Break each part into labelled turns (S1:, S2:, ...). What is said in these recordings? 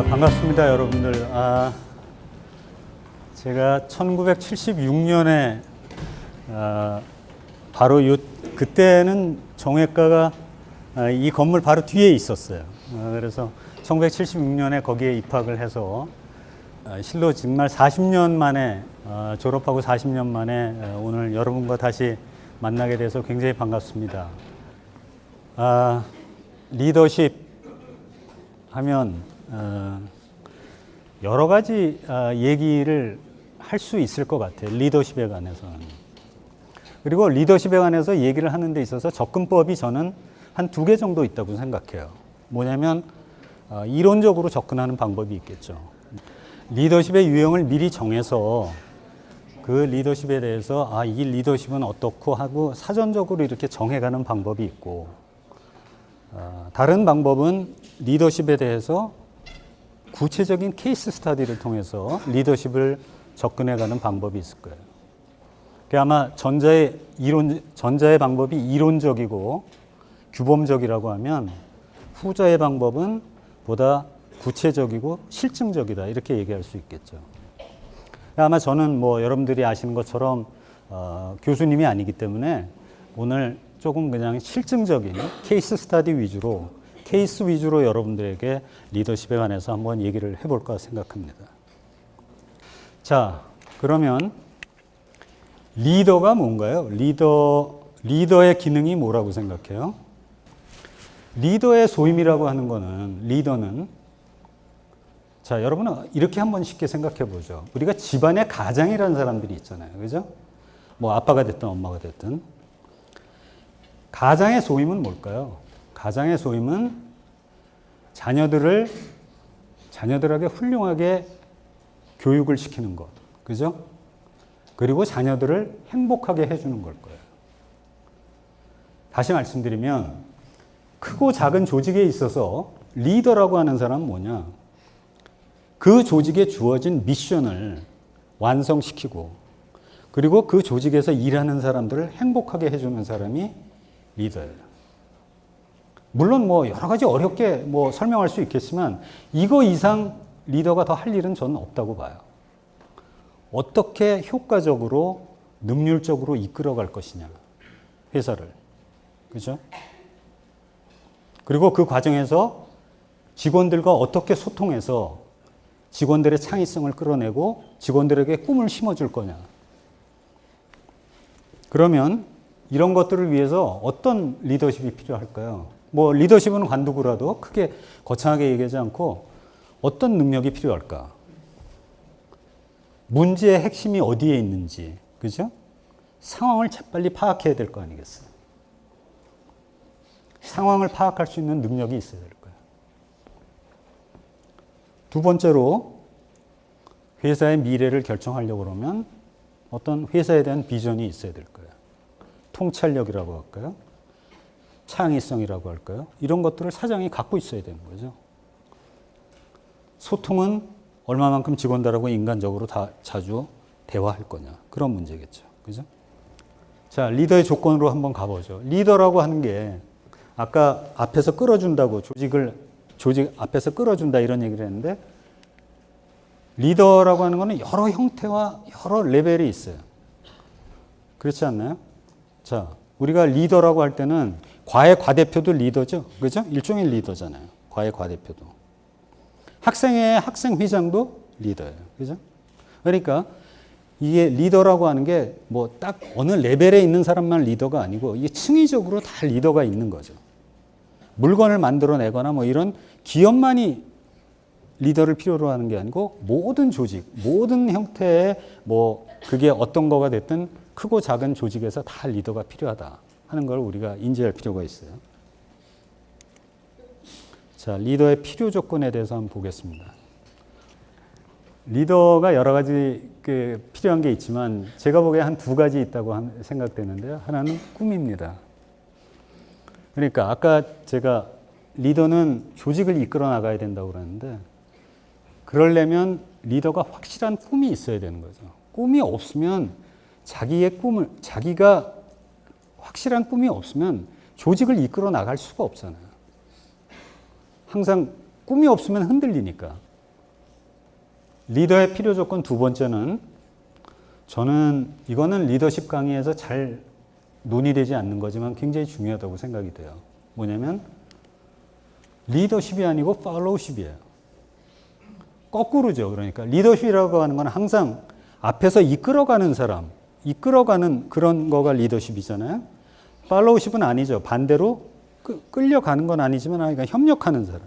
S1: 반갑습니다, 여러분들. 제가 1976년에 바로 그때는 정외과가 이 건물 바로 뒤에 있었어요. 그래서 1976년에 거기에 입학을 해서 실로 정말 40년 만에 졸업하고 40년 만에 오늘 여러분과 다시 만나게 돼서 굉장히 반갑습니다. 리더십 하면 여러 가지 얘기를 할 수 있을 것 같아요. 리더십에 관해서는. 그리고 리더십에 관해서 얘기를 하는 데 있어서 접근법이 저는 한 2개 정도 있다고 생각해요. 뭐냐면 이론적으로 접근하는 방법이 있겠죠. 리더십의 유형을 미리 정해서 그 리더십에 대해서 이 리더십은 어떻고 하고 사전적으로 이렇게 정해가는 방법이 있고, 다른 방법은 리더십에 대해서 구체적인 케이스 스터디를 통해서 리더십을 접근해가는 방법이 있을 거예요. 아마 전자의 방법이 이론적이고 규범적이라고 하면 후자의 방법은 보다 구체적이고 실증적이다, 이렇게 얘기할 수 있겠죠. 아마 저는 여러분들이 아시는 것처럼 교수님이 아니기 때문에 오늘 조금 그냥 실증적인 케이스 스터디 위주로, 케이스 위주로 여러분들에게 리더십에 관해서 한번 얘기를 해볼까 생각합니다. 자, 그러면 리더가 뭔가요? 리더의 기능이 뭐라고 생각해요? 리더의 소임이라고 하는 거는, 리더는, 자, 여러분은 이렇게 한번 쉽게 생각해 보죠. 우리가 집안에 가장이라는 사람들이 있잖아요. 그죠? 아빠가 됐든 엄마가 됐든. 가장의 소임은 뭘까요? 가장의 소임은 자녀들에게 훌륭하게 교육을 시키는 것. 그죠? 그리고 자녀들을 행복하게 해주는 걸 거예요. 다시 말씀드리면, 크고 작은 조직에 있어서 리더라고 하는 사람은 뭐냐? 그 조직에 주어진 미션을 완성시키고, 그리고 그 조직에서 일하는 사람들을 행복하게 해주는 사람이 리더예요. 물론 여러 가지 어렵게 설명할 수 있겠지만, 이거 이상 리더가 더 할 일은 저는 없다고 봐요. 어떻게 효과적으로, 능률적으로 이끌어갈 것이냐, 회사를. 그죠? 그리고 그 과정에서 직원들과 어떻게 소통해서 직원들의 창의성을 끌어내고 직원들에게 꿈을 심어줄 거냐. 그러면 이런 것들을 위해서 어떤 리더십이 필요할까요? 리더십은 관두고라도 크게 거창하게 얘기하지 않고 어떤 능력이 필요할까? 문제의 핵심이 어디에 있는지, 그죠? 상황을 재빨리 파악해야 될 거 아니겠어요? 상황을 파악할 수 있는 능력이 있어야 될 거예요. 두 번째로, 회사의 미래를 결정하려고 그러면 어떤 회사에 대한 비전이 있어야 될 거예요. 통찰력이라고 할까요? 창의성이라고 할까요? 이런 것들을 사장이 갖고 있어야 되는 거죠. 소통은 얼마만큼 직원들하고 인간적으로 자주 대화할 거냐, 그런 문제겠죠. 그죠? 자, 리더의 조건으로 한번 가보죠. 리더라고 하는 게 아까 앞에서 끌어준다고, 조직 앞에서 끌어준다, 이런 얘기를 했는데, 리더라고 하는 거는 여러 형태와 여러 레벨이 있어요. 그렇지 않나요? 자, 우리가 리더라고 할 때는 과의 과대표도 리더죠. 그죠? 일종의 리더잖아요. 과의 과대표도. 학생의 학생회장도 리더예요. 그죠? 그러니까 이게 리더라고 하는 게 딱 어느 레벨에 있는 사람만 리더가 아니고, 이게 층위적으로 다 리더가 있는 거죠. 물건을 만들어내거나 이런 기업만이 리더를 필요로 하는 게 아니고, 모든 조직, 모든 형태의 그게 어떤 거가 됐든 크고 작은 조직에서 다 리더가 필요하다 하는 걸 우리가 인지할 필요가 있어요. 자, 리더의 필요 조건에 대해서 한번 보겠습니다. 리더가 여러 가지 필요한 게 있지만, 제가 보기에 한 2가지 있다고 생각되는데요. 하나는 꿈입니다. 그러니까 아까 제가 리더는 조직을 이끌어 나가야 된다고 그러는데, 그러려면 리더가 확실한 꿈이 있어야 되는 거죠. 꿈이 없으면, 자기가 확실한 꿈이 없으면 조직을 이끌어 나갈 수가 없잖아요. 항상 꿈이 없으면 흔들리니까. 리더의 필요 조건 두 번째는 저는 이거는 리더십 강의에서 잘 논의되지 않는 거지만 굉장히 중요하다고 생각이 돼요. 뭐냐면 리더십이 아니고 팔로우십이에요. 거꾸로죠. 그러니까 리더십이라고 하는 건 항상 앞에서 이끌어가는 사람, 이끌어가는 그런 거가 리더십이잖아요. 팔로우십은 아니죠. 반대로 끌려가는 건 아니지만 그러니까 협력하는 사람.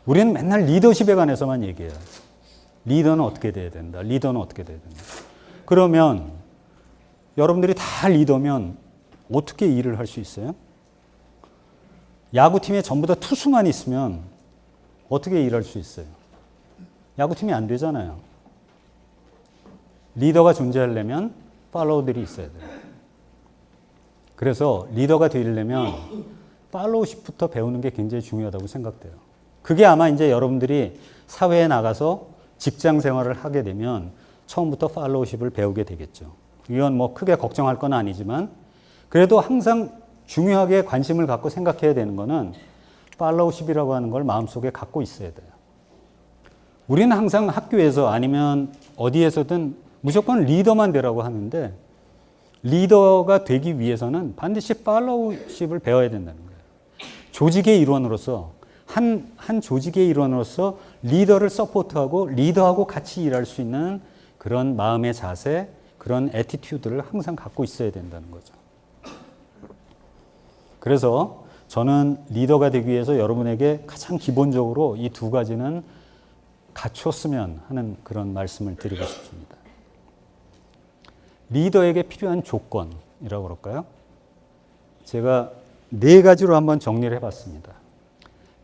S1: 우리는 맨날 리더십에 관해서만 얘기해요. 리더는 어떻게 돼야 된다. 리더는 어떻게 돼야 된다. 그러면 여러분들이 다 리더면 어떻게 일을 할 수 있어요? 야구팀에 전부 다 투수만 있으면 어떻게 일할 수 있어요? 야구팀이 안 되잖아요. 리더가 존재하려면 팔로우들이 있어야 돼요. 그래서 리더가 되려면 팔로우십부터 배우는 게 굉장히 중요하다고 생각돼요. 그게 아마 이제 여러분들이 사회에 나가서 직장 생활을 하게 되면 처음부터 팔로우십을 배우게 되겠죠. 이건 뭐 크게 걱정할 건 아니지만 그래도 항상 중요하게 관심을 갖고 생각해야 되는 거는 팔로우십이라고 하는 걸 마음속에 갖고 있어야 돼요. 우리는 항상 학교에서 아니면 어디에서든 무조건 리더만 되라고 하는데 리더가 되기 위해서는 반드시 팔로우십을 배워야 된다는 거예요. 조직의 일원으로서 한 조직의 일원으로서 리더를 서포트하고 리더하고 같이 일할 수 있는 그런 마음의 자세, 그런 애티튜드를 항상 갖고 있어야 된다는 거죠. 그래서 저는 리더가 되기 위해서 여러분에게 가장 기본적으로 이 두 가지는 갖췄으면 하는 그런 말씀을 드리고 싶습니다. 리더에게 필요한 조건이라고 그럴까요? 제가 네 가지로 한번 정리를 해봤습니다.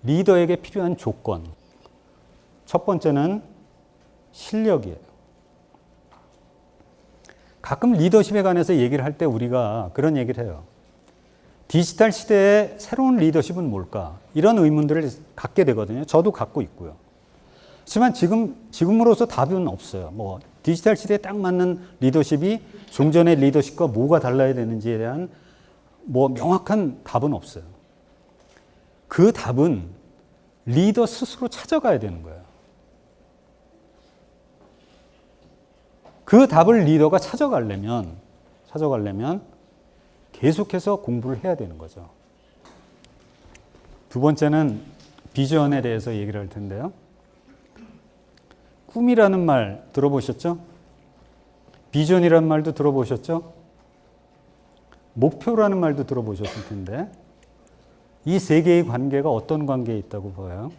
S1: 리더에게 필요한 조건. 첫 번째는 실력이에요. 가끔 리더십에 관해서 얘기를 할 때 우리가 그런 얘기를 해요. 디지털 시대의 새로운 리더십은 뭘까? 이런 의문들을 갖게 되거든요. 저도 갖고 있고요. 하지만 지금으로서 답은 없어요. 뭐 디지털 시대에 딱 맞는 리더십이 종전의 리더십과 뭐가 달라야 되는지에 대한 뭐 명확한 답은 없어요. 그 답은 리더 스스로 찾아가야 되는 거예요. 그 답을 리더가 찾아가려면 계속해서 공부를 해야 되는 거죠. 두 번째는 비전에 대해서 얘기를 할 텐데요. 꿈이라는 말 들어보셨죠? 비전이라는 말도 들어보셨죠? 목표라는 말도 들어보셨을 텐데 이 세 개의 관계가 어떤 관계에 있다고 보여요?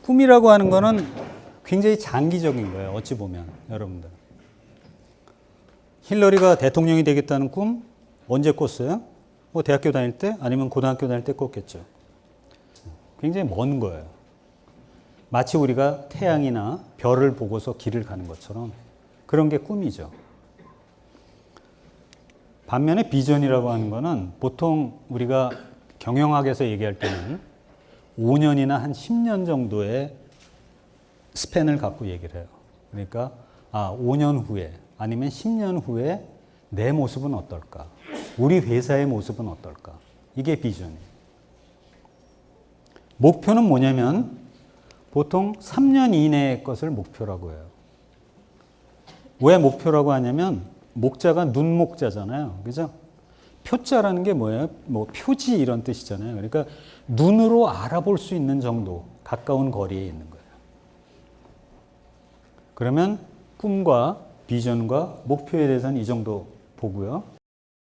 S1: 꿈이라고 하는 거는 굉장히 장기적인 거예요. 어찌 보면 여러분들. 힐러리가 대통령이 되겠다는 꿈 언제 꿨어요? 뭐 대학교 다닐 때 아니면 고등학교 다닐 때 꿨겠죠. 굉장히 먼 거예요. 마치 우리가 태양이나 별을 보고서 길을 가는 것처럼 그런 게 꿈이죠. 반면에 비전이라고 하는 거는 보통 우리가 경영학에서 얘기할 때는 5년이나 한 10년 정도의 스팬을 갖고 얘기를 해요. 그러니까 5년 후에 아니면 10년 후에 내 모습은 어떨까? 우리 회사의 모습은 어떨까? 이게 비전이에요. 목표는 뭐냐면 보통 3년 이내의 것을 목표라고 해요. 왜 목표라고 하냐면 목자가 눈목자잖아요. 그죠? 표자라는 게 뭐예요? 뭐 표지 이런 뜻이잖아요. 그러니까 눈으로 알아볼 수 있는 정도, 가까운 거리에 있는 거예요. 그러면 꿈과 비전과 목표에 대해서는 이 정도 보고요.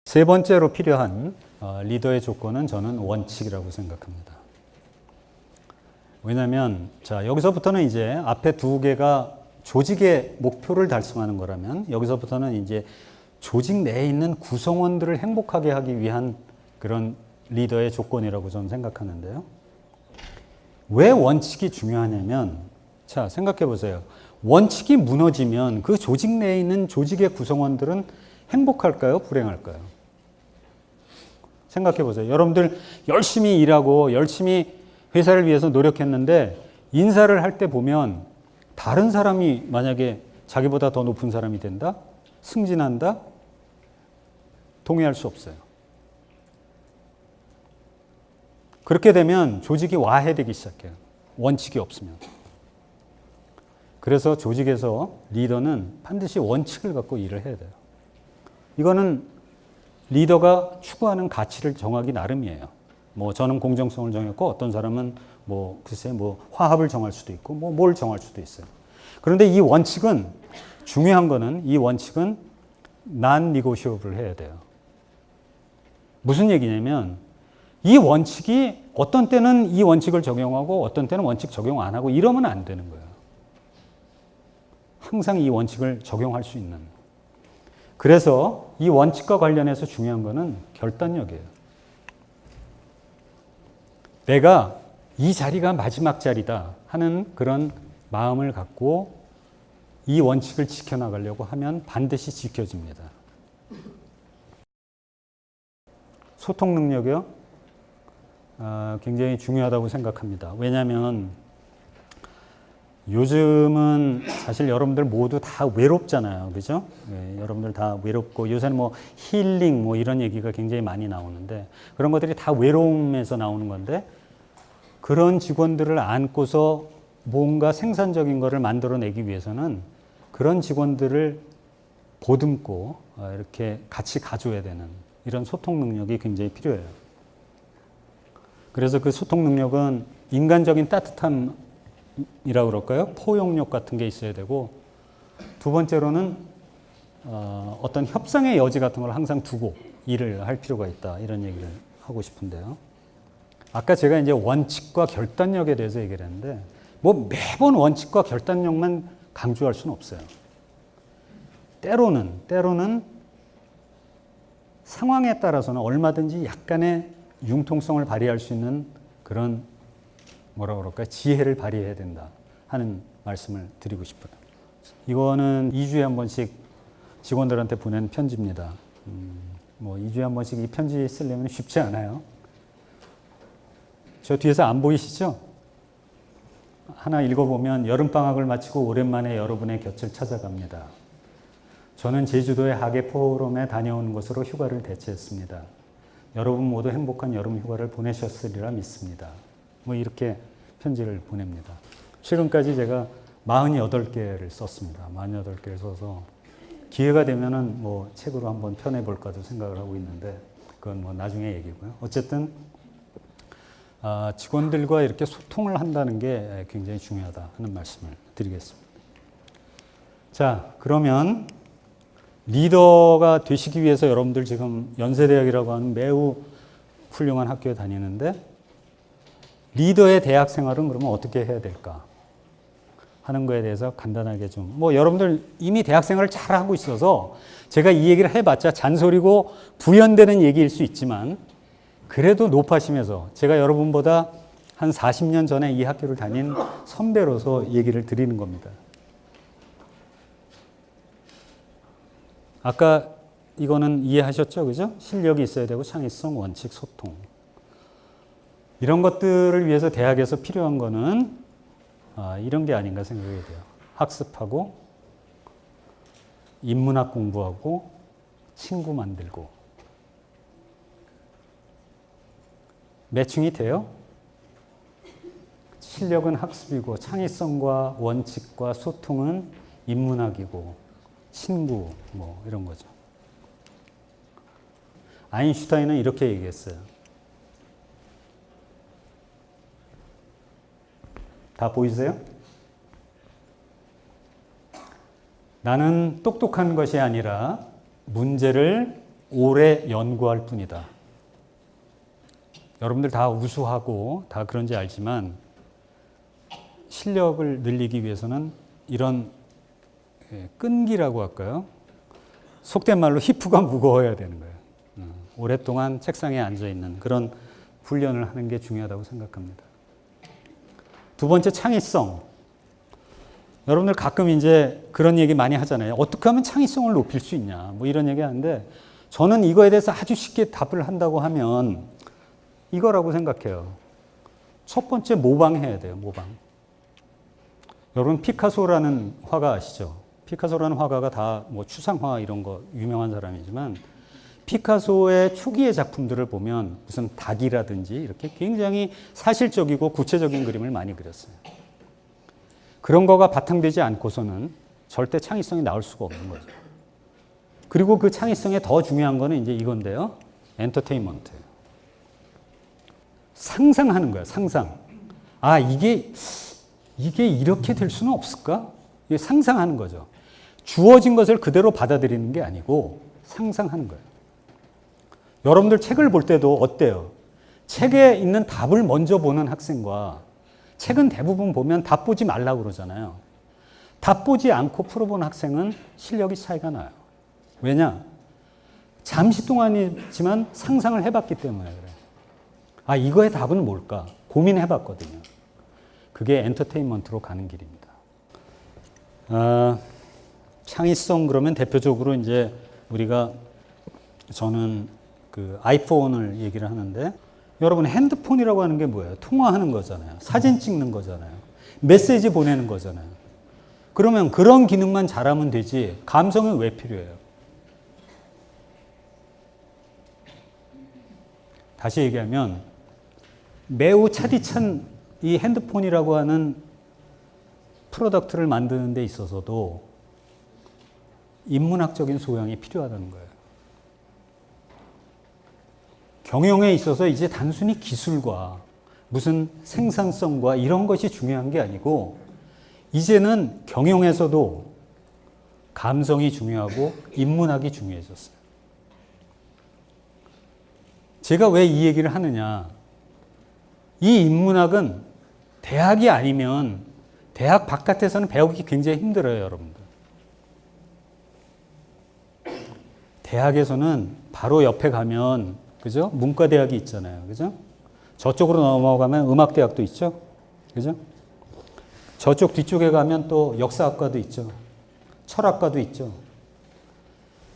S1: 세 번째로 필요한 리더의 조건은 저는 원칙이라고 생각합니다. 왜냐하면 여기서부터는 이제 앞에 두 개가 조직의 목표를 달성하는 거라면 여기서부터는 이제 조직 내에 있는 구성원들을 행복하게 하기 위한 그런 리더의 조건이라고 저는 생각하는데요. 왜 원칙이 중요하냐면 생각해 보세요. 원칙이 무너지면 그 조직 내에 있는 조직의 구성원들은 행복할까요? 불행할까요? 생각해 보세요. 여러분들 열심히 일하고 열심히 회사를 위해서 노력했는데 인사를 할 때 보면 다른 사람이 만약에 자기보다 더 높은 사람이 된다? 승진한다? 동의할 수 없어요. 그렇게 되면 조직이 와해되기 시작해요. 원칙이 없으면. 그래서 조직에서 리더는 반드시 원칙을 갖고 일을 해야 돼요. 이거는 리더가 추구하는 가치를 정하기 나름이에요. 뭐 저는 공정성을 정했고 어떤 사람은 뭐 글쎄 뭐 화합을 정할 수도 있고 뭐 뭘 정할 수도 있어요. 그런데 이 원칙은 중요한 거는 이 원칙은 non-negotiable 해야 돼요. 무슨 얘기냐면 이 원칙이 어떤 때는 이 원칙을 적용하고 어떤 때는 원칙 적용 안 하고 이러면 안 되는 거예요. 항상 이 원칙을 적용할 수 있는. 그래서 이 원칙과 관련해서 중요한 거는 결단력이에요. 내가 이 자리가 마지막 자리다 하는 그런 마음을 갖고 이 원칙을 지켜나가려고 하면 반드시 지켜집니다. 소통 능력이요? 굉장히 중요하다고 생각합니다. 왜냐하면 요즘은 사실 여러분들 모두 다 외롭잖아요. 그죠? 네, 여러분들 다 외롭고 요새는 뭐 힐링 뭐 이런 얘기가 굉장히 많이 나오는데 그런 것들이 다 외로움에서 나오는 건데 그런 직원들을 안고서 뭔가 생산적인 거를 만들어내기 위해서는 그런 직원들을 보듬고 이렇게 같이 가줘야 되는 이런 소통 능력이 굉장히 필요해요. 그래서 그 소통 능력은 인간적인 따뜻함이라고 그럴까요? 포용력 같은 게 있어야 되고 두 번째로는 어떤 협상의 여지 같은 걸 항상 두고 일을 할 필요가 있다. 이런 얘기를 하고 싶은데요. 아까 제가 이제 원칙과 결단력에 대해서 얘기를 했는데 뭐 매번 원칙과 결단력만 강조할 수는 없어요. 때로는 상황에 따라서는 얼마든지 약간의 융통성을 발휘할 수 있는 그런 뭐라 그럴까요? 지혜를 발휘해야 된다 하는 말씀을 드리고 싶어요. 이거는 2주에 한 번씩 직원들한테 보낸 편지입니다. 뭐 2주에 한 번씩 이 편지 쓰려면 쉽지 않아요. 저 뒤에서 안 보이시죠? 하나 읽어보면 여름방학을 마치고 오랜만에 여러분의 곁을 찾아갑니다. 저는 제주도의 하계 포럼에 다녀오는 것으로 휴가를 대체했습니다. 여러분 모두 행복한 여름 휴가를 보내셨으리라 믿습니다. 뭐 이렇게 편지를 보냅니다. 최근까지 제가 48개를 썼습니다. 48개를 써서 기회가 되면은 뭐 책으로 한번 펴내볼까도 생각을 하고 있는데 그건 뭐 나중에 얘기고요. 어쨌든 직원들과 이렇게 소통을 한다는 게 굉장히 중요하다 하는 말씀을 드리겠습니다. 자, 그러면 리더가 되시기 위해서 여러분들 지금 연세대학이라고 하는 매우 훌륭한 학교에 다니는데 리더의 대학 생활은 그러면 어떻게 해야 될까 하는 거에 대해서 간단하게 좀 뭐 여러분들 이미 대학 생활을 잘 하고 있어서 제가 이 얘기를 해봤자 잔소리고 부연되는 얘기일 수 있지만 그래도 높아심에서 제가 여러분보다 한 40년 전에 이 학교를 다닌 선배로서 얘기를 드리는 겁니다. 아까 이거는 이해하셨죠? 그죠? 실력이 있어야 되고 창의성, 원칙, 소통. 이런 것들을 위해서 대학에서 필요한 거는 이런 게 아닌가 생각이 돼요. 학습하고 인문학 공부하고 친구 만들고 매칭이 돼요? 실력은 학습이고 창의성과 원칙과 소통은 인문학이고 친구 뭐 이런 거죠. 아인슈타인은 이렇게 얘기했어요. 다 보이세요? 나는 똑똑한 것이 아니라 문제를 오래 연구할 뿐이다. 여러분들 다 우수하고 다 그런지 알지만 실력을 늘리기 위해서는 이런 끈기라고 할까요? 속된 말로 히프가 무거워야 되는 거예요. 오랫동안 책상에 앉아있는 그런 훈련을 하는 게 중요하다고 생각합니다. 두 번째, 창의성. 여러분들 가끔 이제 그런 얘기 많이 하잖아요. 어떻게 하면 창의성을 높일 수 있냐. 뭐 이런 얘기 하는데 저는 이거에 대해서 아주 쉽게 답을 한다고 하면 이거라고 생각해요. 첫 번째, 모방해야 돼요. 모방. 여러분 피카소라는 화가 아시죠? 피카소라는 화가가 다 뭐 추상화 이런 거 유명한 사람이지만 피카소의 초기의 작품들을 보면 무슨 닭이라든지 이렇게 굉장히 사실적이고 구체적인 그림을 많이 그렸어요. 그런 거가 바탕되지 않고서는 절대 창의성이 나올 수가 없는 거죠. 그리고 그 창의성에 더 중요한 거는 이제 이건데요. 엔터테인먼트. 상상하는 거예요. 상상. 아, 이게 이렇게 될 수는 없을까? 이게 상상하는 거죠. 주어진 것을 그대로 받아들이는 게 아니고 상상하는 거예요. 여러분들 책을 볼 때도 어때요? 책에 있는 답을 먼저 보는 학생과 책은 대부분 보면 답 보지 말라고 그러잖아요. 답 보지 않고 풀어본 학생은 실력이 차이가 나요. 왜냐? 잠시 동안이지만 상상을 해봤기 때문에 그래요. 아, 이거의 답은 뭘까? 고민해봤거든요. 그게 엔터테인먼트로 가는 길입니다. 창의성 그러면 대표적으로 이제 저는 그 아이폰을 얘기를 하는데 여러분 핸드폰이라고 하는 게 뭐예요? 통화하는 거잖아요. 사진 찍는 거잖아요. 메시지 보내는 거잖아요. 그러면 그런 기능만 잘하면 되지 감성이 왜 필요해요? 다시 얘기하면 매우 차디찬 이 핸드폰이라고 하는 프로덕트를 만드는 데 있어서도 인문학적인 소양이 필요하다는 거예요. 경영에 있어서 이제 단순히 기술과 무슨 생산성과 이런 것이 중요한 게 아니고 이제는 경영에서도 감성이 중요하고 인문학이 중요해졌어요. 제가 왜 이 얘기를 하느냐. 이 인문학은 대학이 아니면 대학 바깥에서는 배우기 굉장히 힘들어요, 여러분들. 대학에서는 바로 옆에 가면, 그죠? 문과대학이 있잖아요, 그죠? 저쪽으로 넘어가면 음악대학도 있죠, 그죠? 저쪽 뒤쪽에 가면 또 역사학과도 있죠, 철학과도 있죠.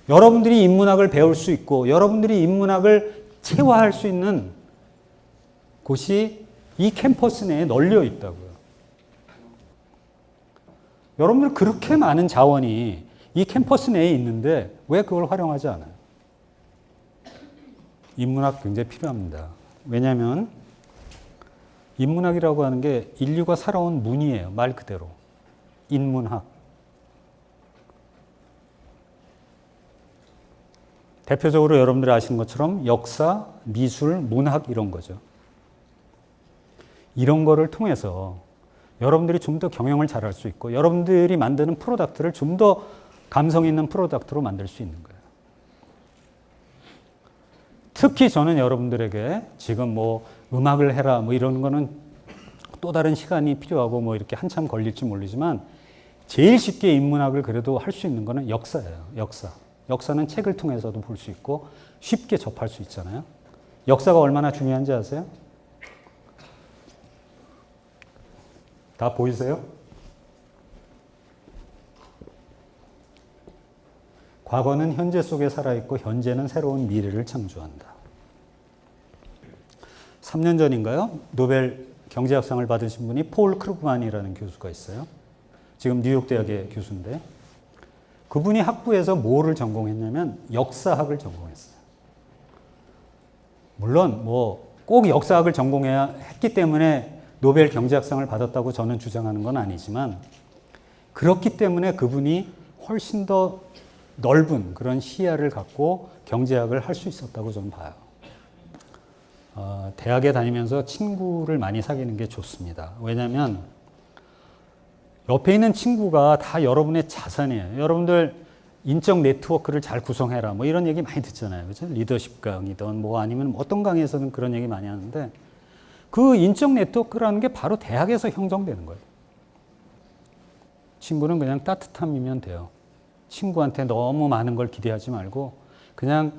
S1: 여러분들이 인문학을 배울 수 있고, 여러분들이 인문학을 체화할 수 있는 곳이 이 캠퍼스 내에 널려 있다고요. 여러분들 그렇게 많은 자원이 이 캠퍼스 내에 있는데 왜 그걸 활용하지 않아요? 인문학 굉장히 필요합니다. 왜냐하면 인문학이라고 하는 게 인류가 살아온 문이에요. 말 그대로. 인문학. 대표적으로 여러분들이 아시는 것처럼 역사, 미술, 문학 이런 거죠. 이런 거를 통해서 여러분들이 좀 더 경영을 잘할 수 있고 여러분들이 만드는 프로덕트를 좀 더 감성 있는 프로덕트로 만들 수 있는 거예요. 특히 저는 여러분들에게 지금 뭐 음악을 해라 뭐 이런 거는 또 다른 시간이 필요하고 뭐 이렇게 한참 걸릴지 모르지만 제일 쉽게 인문학을 그래도 할 수 있는 거는 역사예요. 역사. 역사는 책을 통해서도 볼 수 있고 쉽게 접할 수 있잖아요. 역사가 얼마나 중요한지 아세요? 다 보이세요? 과거는 현재 속에 살아있고 현재는 새로운 미래를 창조한다. 3년 전인가요? 노벨 경제학상을 받으신 분이 폴 크루그만이라는 교수가 있어요. 지금 뉴욕대학의 교수인데 그분이 학부에서 뭐를 전공했냐면 역사학을 전공했어요. 물론 뭐 꼭 역사학을 전공해야 했기 때문에 노벨 경제학상을 받았다고 저는 주장하는 건 아니지만 그렇기 때문에 그분이 훨씬 더 넓은 그런 시야를 갖고 경제학을 할 수 있었다고 저는 봐요. 대학에 다니면서 친구를 많이 사귀는 게 좋습니다. 왜냐하면 옆에 있는 친구가 다 여러분의 자산이에요. 여러분들 인적 네트워크를 잘 구성해라 뭐 이런 얘기 많이 듣잖아요. 그죠? 리더십 강의든 뭐 아니면 어떤 강의에서는 그런 얘기 많이 하는데 그 인적 네트워크라는 게 바로 대학에서 형성되는 거예요. 친구는 그냥 따뜻함이면 돼요. 친구한테 너무 많은 걸 기대하지 말고 그냥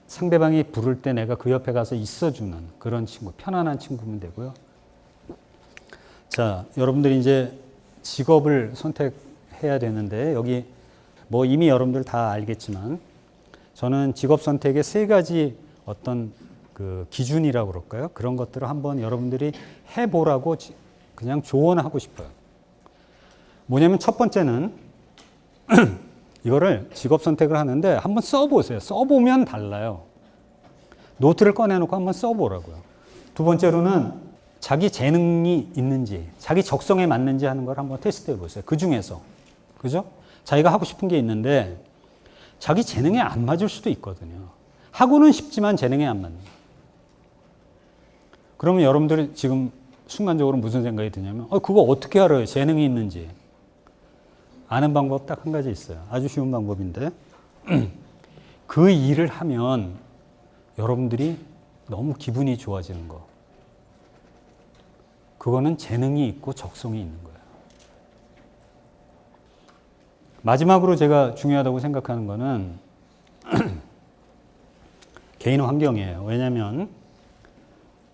S1: 상대방이 부를 때 내가 그 옆에 가서 있어주는 그런 친구, 편안한 친구면 되고요. 자, 여러분들이 이제 직업을 선택해야 되는데 여기 뭐 이미 여러분들 다 알겠지만 저는 직업 선택의 3가지 어떤 그 기준이라고 그럴까요? 그런 것들을 한번 여러분들이 해보라고 그냥 조언하고 싶어요. 뭐냐면 첫 번째는 이거를 직업 선택을 하는데 한번 써보세요. 써보면 달라요. 노트를 꺼내놓고 한번 써보라고요. 두 번째로는 자기 재능이 있는지, 자기 적성에 맞는지 하는 걸 한번 테스트해 보세요. 그 중에서. 그죠? 자기가 하고 싶은 게 있는데 자기 재능에 안 맞을 수도 있거든요. 하고는 싶지만 재능에 안 맞는. 그러면 여러분들이 지금 순간적으로 무슨 생각이 드냐면 그거 어떻게 알아요? 재능이 있는지. 아는 방법 딱 한 가지 있어요. 아주 쉬운 방법인데 그 일을 하면 여러분들이 너무 기분이 좋아지는 거. 그거는 재능이 있고 적성이 있는 거예요. 마지막으로 제가 중요하다고 생각하는 거는 개인 환경이에요. 왜냐하면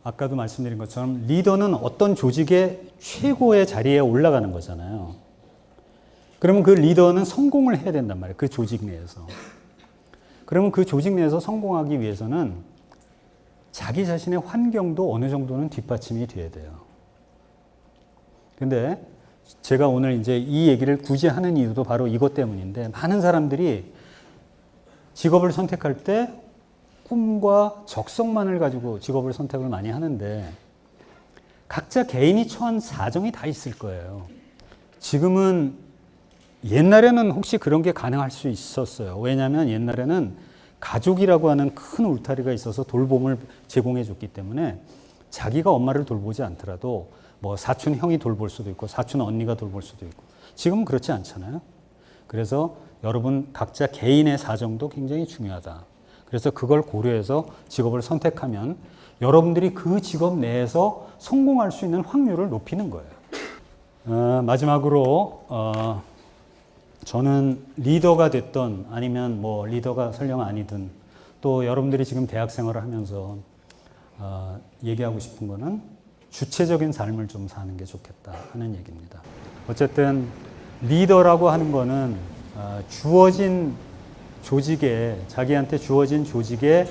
S1: 아까도 말씀드린 것처럼 리더는 어떤 조직의 최고의 자리에 올라가는 거잖아요. 그러면 그 리더는 성공을 해야 된단 말이에요. 그 조직 내에서. 그러면 그 조직 내에서 성공하기 위해서는 자기 자신의 환경도 어느 정도는 뒷받침이 돼야 돼요. 근데 제가 오늘 이제 이 얘기를 굳이 하는 이유도 바로 이것 때문인데 많은 사람들이 직업을 선택할 때 꿈과 적성만을 가지고 직업을 선택을 많이 하는데 각자 개인이 처한 사정이 다 있을 거예요. 지금은 옛날에는 혹시 그런 게 가능할 수 있었어요. 왜냐하면 옛날에는 가족이라고 하는 큰 울타리가 있어서 돌봄을 제공해 줬기 때문에 자기가 엄마를 돌보지 않더라도 뭐 사촌 형이 돌볼 수도 있고 사촌 언니가 돌볼 수도 있고 지금은 그렇지 않잖아요. 그래서 여러분 각자 개인의 사정도 굉장히 중요하다. 그래서 그걸 고려해서 직업을 선택하면 여러분들이 그 직업 내에서 성공할 수 있는 확률을 높이는 거예요. 마지막으로 저는 리더가 됐던 아니면 뭐 리더가 설령 아니든 또 여러분들이 지금 대학 생활을 하면서 얘기하고 싶은 거는 주체적인 삶을 좀 사는 게 좋겠다 하는 얘기입니다. 어쨌든 리더라고 하는 거는 주어진 조직에 자기한테 주어진 조직의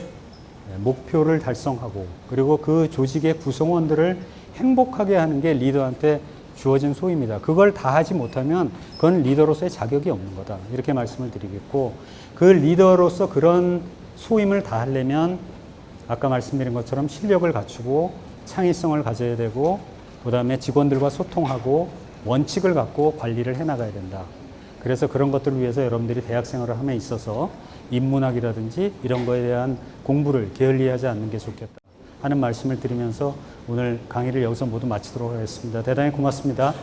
S1: 목표를 달성하고 그리고 그 조직의 구성원들을 행복하게 하는 게 리더한테 주어진 소임이다. 그걸 다 하지 못하면 그건 리더로서의 자격이 없는 거다. 이렇게 말씀을 드리겠고 그 리더로서 그런 소임을 다 하려면 아까 말씀드린 것처럼 실력을 갖추고 창의성을 가져야 되고 그 다음에 직원들과 소통하고 원칙을 갖고 관리를 해나가야 된다. 그래서 그런 것들을 위해서 여러분들이 대학 생활을 함에 있어서 인문학이라든지 이런 거에 대한 공부를 게을리하지 않는 게 좋겠다 하는 말씀을 드리면서 오늘 강의를 여기서 모두 마치도록 하겠습니다. 대단히 고맙습니다.